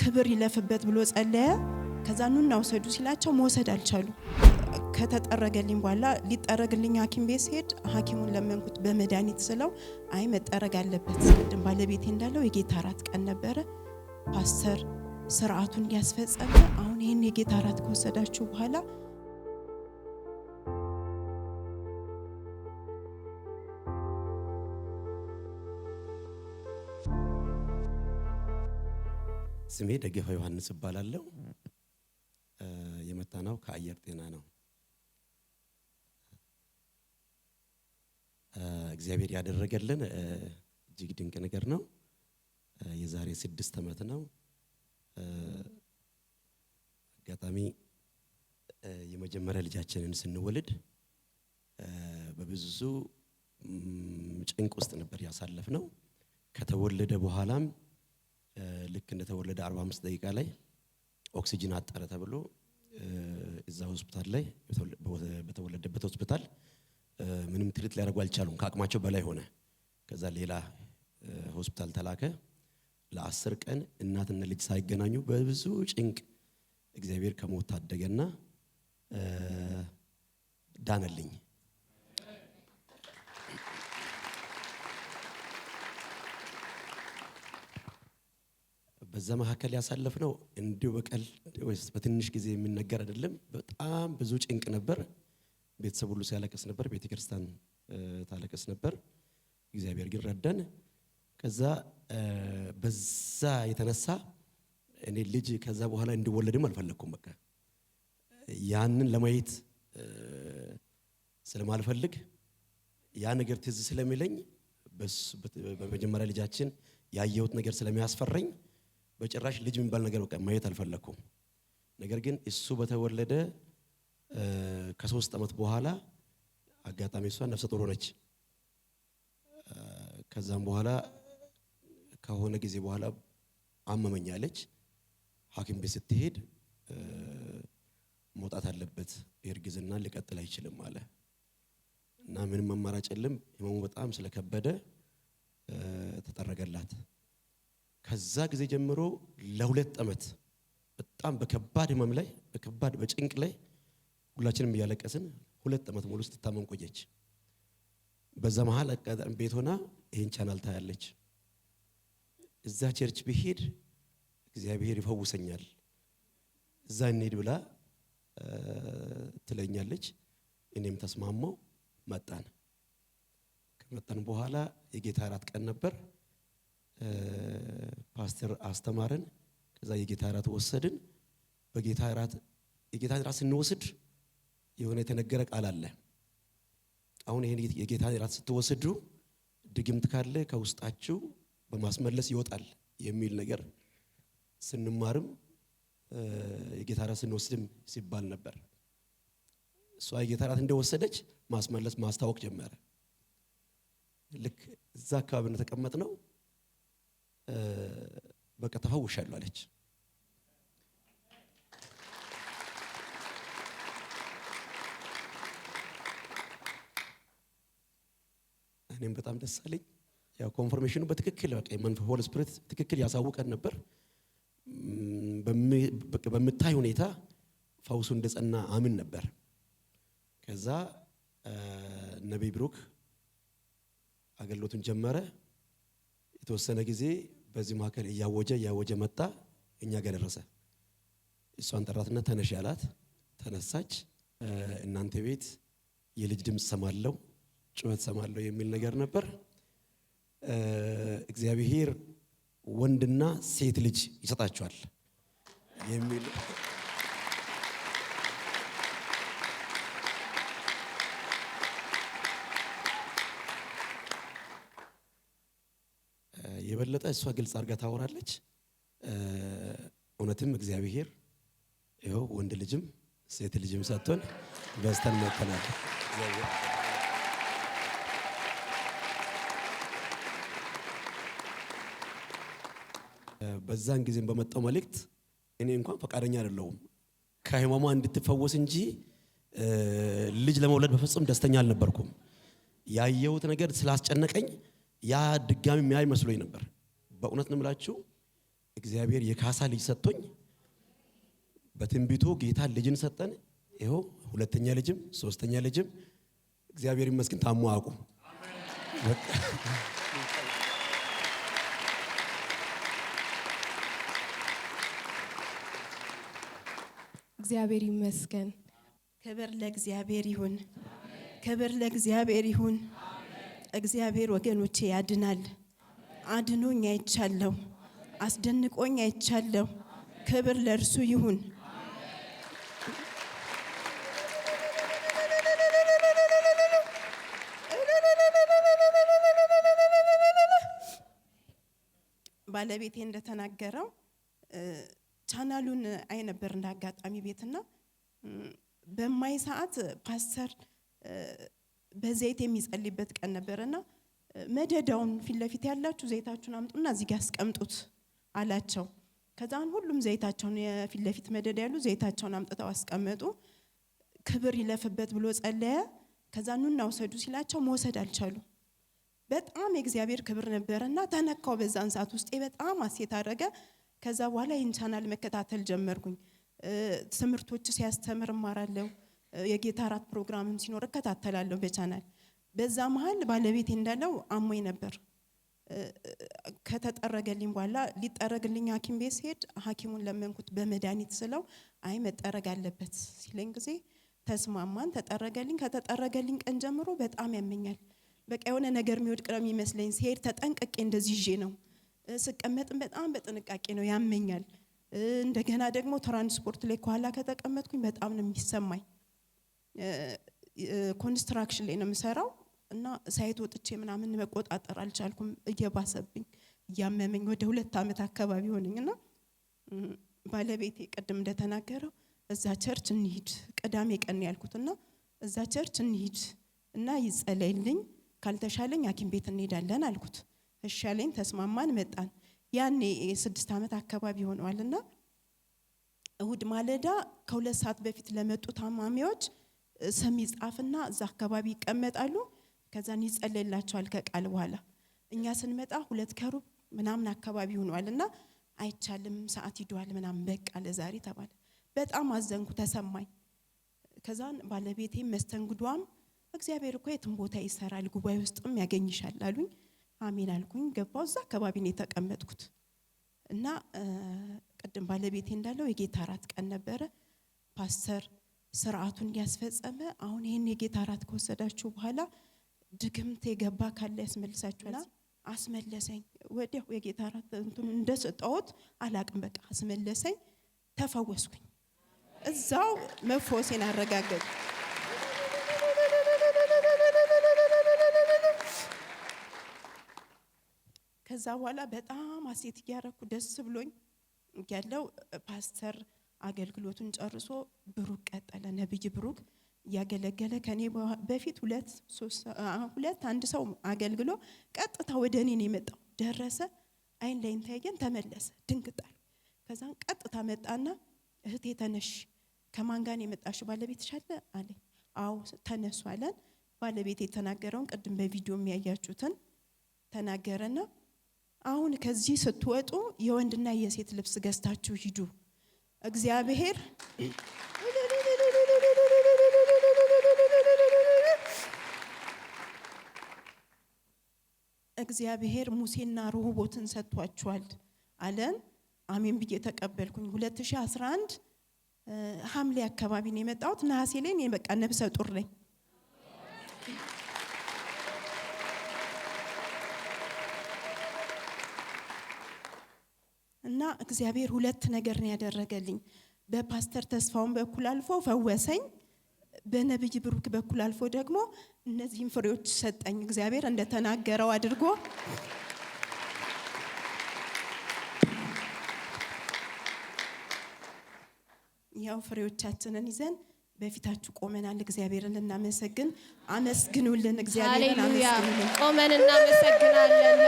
ክብር ይለፍበት ብሎ ጸለየ። ከዛ ኑና ውሰዱ ሲላቸው መውሰድ አልቻሉ። ከተጠረገልኝ በኋላ ሊጠረግልኝ ሐኪም ቤት ሲሄድ ሐኪሙን ለመንኩት በመድኃኒት ስለው አይ መጠረግ አለበት። ቅድም ባለቤቴ እንዳለው የጌታ እራት ቀን ነበረ። ፓስተር ስርዓቱን እንዲያስፈጸመ አሁን ይሄን የጌታ እራት ከወሰዳችሁ በኋላ ስሜ ደገፋ ዮሐንስ እባላለሁ። የመጣነው ከአየር ጤና ነው። እግዚአብሔር ያደረገልን እጅግ ድንቅ ነገር ነው። የዛሬ 6 ዓመት ነው አጋጣሚ የመጀመሪያ ልጃችንን ስንወልድ በብዙ ጭንቅ ውስጥ ነበር ያሳለፍነው። ከተወለደ በኋላም ልክ እንደተወለደ 45 ደቂቃ ላይ ኦክሲጅን አጠረ ተብሎ እዛ ሆስፒታል ላይ በተወለደበት ሆስፒታል ምንም ትሪት ሊያደርጉ አልቻሉም። ከአቅማቸው በላይ ሆነ። ከዛ ሌላ ሆስፒታል ተላከ። ለ10 ቀን እናትና ልጅ ሳይገናኙ በብዙ ጭንቅ እግዚአብሔር ከሞት ታደገና ዳነልኝ። በዛ መካከል ያሳለፍነው እንዲሁ በቀል ወይስ በትንሽ ጊዜ የሚነገር አይደለም። በጣም ብዙ ጭንቅ ነበር። ቤተሰብ ሁሉ ሲያለቅስ ነበር። ቤተክርስቲያን ታለቅስ ነበር። እግዚአብሔር ግን ረዳን። ከዛ በዛ የተነሳ እኔ ልጅ ከዛ በኋላ እንዲወለድም አልፈለኩም። በቃ ያንን ለማየት ስለማልፈልግ ያ ነገር ትዝ ስለሚለኝ በመጀመሪያ ልጃችን ያየሁት ነገር ስለሚያስፈራኝ በጭራሽ ልጅ የሚባል ነገር በቃ ማየት አልፈለኩም። ነገር ግን እሱ በተወለደ ከ3 ዓመት በኋላ አጋጣሚ እሷ ነፍሰ ጡር ሆነች። ከዛም በኋላ ከሆነ ጊዜ በኋላ አመመኛለች። ሐኪም ቤት ስትሄድ መውጣት አለበት እርግዝና ሊቀጥል አይችልም አለ እና ምንም አማራጭ የለም። ህመሙ በጣም ስለከበደ ተጠረገላት። ከዛ ጊዜ ጀምሮ ለ2 ዓመት በጣም በከባድ ህመም ላይ በከባድ በጭንቅ ላይ ሁላችንም እያለቀስን 2 ዓመት ሙሉ ስትታመም ቆየች። በዛ መሃል አጋጣሚ ቤት ሆና ይሄን ቻናል ታያለች። እዛ ቸርች ብሄድ እግዚአብሔር ይፈውሰኛል እዛ እንሂድ ብላ ትለኛለች። እኔም ተስማማው። መጣን። ከመጣን በኋላ የጌታ እራት ቀን ነበር። ፓስተር አስተማረን። ከዛ የጌታ እራት ወሰድን። የጌታ እራት ስንወስድ የሆነ የተነገረ ቃል አለ። አሁን ይሄን የጌታ እራት ስትወስዱ ድግምት ካለ ከውስጣችሁ በማስመለስ ይወጣል የሚል ነገር ስንማርም የጌታ እራት ስንወስድም ሲባል ነበር። እሷ የጌታ እራት እንደወሰደች ማስመለስ ማስታወቅ ጀመረ። ልክ እዛ አካባቢ ነው ተቀመጥነው። በቃ ተፈውሻለሁ አለች። እኔም በጣም ደስ አለኝ። ያው ኮንፈርሜሽኑ በትክክል በቃ መንፈስ ሆሊ ስፒሪት ትክክል ያሳውቀን ነበር። በምታይ ሁኔታ ፈውሱ እንደጸና አምን ነበር። ከዛ ነብይ ብሩክ አገልግሎቱን ጀመረ። የተወሰነ ጊዜ በዚህ መካከል እያወጀ መጣ። እኛ ጋር ደረሰ። እሷን ጠራትና ተነሽ ያላት። ተነሳች። እናንተ ቤት የልጅ ድምጽ ሰማለሁ፣ ጩኸት ሰማለሁ የሚል ነገር ነበር። እግዚአብሔር ወንድና ሴት ልጅ ይሰጣቸዋል የሚል የበለጠ እሷ ግልጽ አድርጋ ታወራለች። እውነትም እግዚአብሔር ይኸው ወንድ ልጅም ሴት ልጅም ሰጥቶን በስተን መተናል። በዛን ጊዜም በመጣው መልእክት እኔ እንኳን ፈቃደኛ አይደለሁም ከህመሟ እንድትፈወስ እንጂ ልጅ ለመውለድ በፍጹም ደስተኛ አልነበርኩም። ያየሁት ነገር ስላስጨነቀኝ ያ ድጋሚ የሚያይ መስሎኝ ነበር። በእውነት ነው የምላችሁ እግዚአብሔር የካሳ ልጅ ሰጥቶኝ በትንቢቱ ጌታ ልጅን ሰጠን። ይኸው ሁለተኛ ልጅም ሶስተኛ ልጅም እግዚአብሔር ይመስገን ታሞ አቁም። እግዚአብሔር ይመስገን። ክብር ለእግዚአብሔር ይሁን። ክብር ለእግዚአብሔር ይሁን። እግዚአብሔር ወገኖቼ ያድናል። አድኖኝ አይቻለሁ። አስደንቆኝ አይቻለሁ። ክብር ለእርሱ ይሁን። ባለቤቴ እንደተናገረው ቻናሉን አይ ነበር እንዳጋጣሚ ቤትና በማይ ሰዓት ፓስተር በዘይት የሚጸልይበት ቀን ነበርና መደዳውን ፊት ለፊት ያላችሁ ዘይታችሁን አምጡና እዚህ ጋር አስቀምጡት አላቸው። ከዛን ሁሉም ዘይታቸውን የፊት ለፊት መደዳ ያሉ ዘይታቸውን አምጥተው አስቀመጡ። ክብር ይለፍበት ብሎ ጸለየ። ከዛኑና ወሰዱ ሲላቸው መውሰድ አልቻሉ። በጣም የእግዚአብሔር ክብር ነበርና ተነካው። በዛን ሰዓት ውስጤ በጣም አሴት አደረገ። ከዛ በኋላ ይህን ቻናል መከታተል ጀመርኩኝ። ትምህርቶች ሲያስተምር እማራለሁ። የጌታ እራት ፕሮግራምም ሲኖር እከታተላለሁ በቻናል። በዛ መሃል ባለቤቴ እንዳለው አሞኝ ነበር። ከተጠረገልኝ በኋላ ሊጠረግልኝ ሐኪም ቤት ሲሄድ ሐኪሙን ለመንኩት በመድኃኒት ስለው አይ መጠረግ አለበት ሲለኝ ጊዜ ተስማማን። ተጠረገልኝ። ከተጠረገልኝ ቀን ጀምሮ በጣም ያመኛል። በቃ የሆነ ነገር የሚወድቅ ነው የሚመስለኝ። ሲሄድ ተጠንቅቄ እንደዚህ ይዤ ነው፣ ስቀመጥም በጣም በጥንቃቄ ነው ያመኛል። እንደገና ደግሞ ትራንስፖርት ላይ ከኋላ ከተቀመጥኩኝ በጣም ነው የሚሰማኝ። ኮንስትራክሽን ላይ ነው የምሰራው እና ሳይት ወጥቼ ምናምን መቆጣጠር አልቻልኩም። እየባሰብኝ እያመመኝ ወደ 2 ዓመት አካባቢ ሆነኝና ባለቤቴ ቅድም እንደተናገረው እዛ ቸርች እንሂድ ቅዳሜ ቀን ያልኩትና እዛ ቸርች እንሂድ እና ይጸለይልኝ ካልተሻለኝ ሐኪም ቤት እንሄዳለን አልኩት። እሺ አለኝ። ተስማማን። መጣን። ያኔ 6 ዓመት አካባቢ ሆነዋልና እሁድ ማለዳ ከ2 ሰዓት በፊት ለመጡ ታማሚዎች ስም ይጻፍና እዛ አካባቢ ይቀመጣሉ። ከዛን ይጸለይላቸዋል ከቃል በኋላ። እኛ ስንመጣ 2 ከሩብ ምናምን አካባቢ ሆነዋልና አይቻልም ሰዓት ይዷል ምናምን በቃ ለዛሬ ተባለ። በጣም አዘንኩ፣ ተሰማኝ። ከዛን ባለቤቴ መስተንግዷም እግዚአብሔር እኮ የትም ቦታ ይሰራል ጉባኤ ውስጥም ያገኝሻል አሉኝ። አሜን አልኩኝ። ገባው። እዛ አካባቢ ነው የተቀመጥኩት እና ቅድም ባለቤቴ እንዳለው የጌታ እራት ቀን ነበረ። ፓስተር ስርዓቱን ያስፈጸመ አሁን ይሄን የጌታ እራት ከወሰዳችሁ በኋላ ድግምት የገባ ካለ ያስመልሳችኋል። አስመለሰኝ። ወዲያው የጌታ እራት እንትን እንደሰጠሁት አላቅም በቃ አስመለሰኝ። ተፈወስኩኝ። እዛው መፎሴን አረጋገጥኩ። ከዛ በኋላ በጣም አሴት እያረኩ ደስ ብሎኝ ያለው ፓስተር አገልግሎቱን ጨርሶ ብሩክ ቀጠለ። ነብይ ብሩክ ያገለገለ ከኔ በፊት 2 አንድ ሰው አገልግሎ ቀጥታ ወደ እኔ ነው የመጣው። ደረሰ፣ አይን ላይ እንታየን፣ ተመለሰ። ድንግጣል። ከዛን ቀጥታ መጣና እህቴ ተነሽ፣ ከማን ጋር ነው የመጣሽው? ባለቤትሽ አለ አለኝ። አዎ ተነሱ አለን። ባለቤት የተናገረውን ቅድም በቪዲዮ የሚያያችሁትን ተናገረና አሁን ከዚህ ስትወጡ የወንድና የሴት ልብስ ገዝታችሁ ሂዱ። እግዚአብሔር ሙሴና ሮቦትን ሰጥቷቸዋል አለን። አሜን ብዬ ተቀበልኩኝ። 2011 ሐምሌ አካባቢ ነው የመጣሁት። ነሐሴ ላይ እኔ በቃ ነብሰ ጡር ነኝ። እና እግዚአብሔር 2 ነገር ነው ያደረገልኝ። በፓስተር ተስፋውን በኩል አልፎ ፈወሰኝ። በነብይ ብሩክ በኩል አልፎ ደግሞ እነዚህን ፍሬዎች ሰጠኝ። እግዚአብሔር እንደተናገረው አድርጎ ያው ፍሬዎቻችንን ይዘን በፊታችሁ ቆመናል። እግዚአብሔርን እናመሰግን። አመስግኑልን። እግዚአብሔርን አመስግኑልን። ቆመን እናመሰግናለን።